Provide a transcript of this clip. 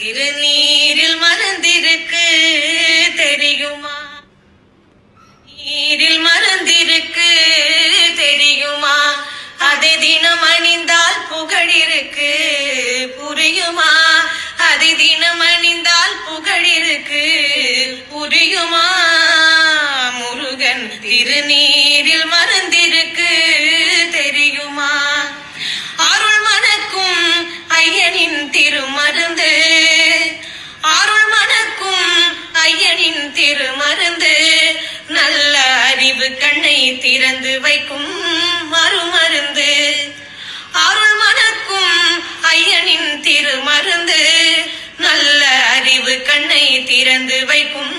திருநீரில் மறந்திருக்கு தெரியுமா? நீரில் மறந்திருக்கு தெரியுமா? அதை தினம் அணிந்தால் புகழிருக்கு புரியுமா? அதை தினம் அணிந்தால் புகழிருக்கு புரியுமா? முருகன் திருநீரில் மறந்திருக்கு தெரியுமா? அருள் மணக்கும் ஐயனின் திருமருந்து, அருள் மணக்கும் ஐயனின் திருமருந்து, நல்ல அறிவு கண்ணை திறந்து வைக்கும் மறுமருந்து. அருள் மணக்கும் ஐயனின் திருமருந்து, நல்ல அறிவு கண்ணை திறந்து வைக்கும்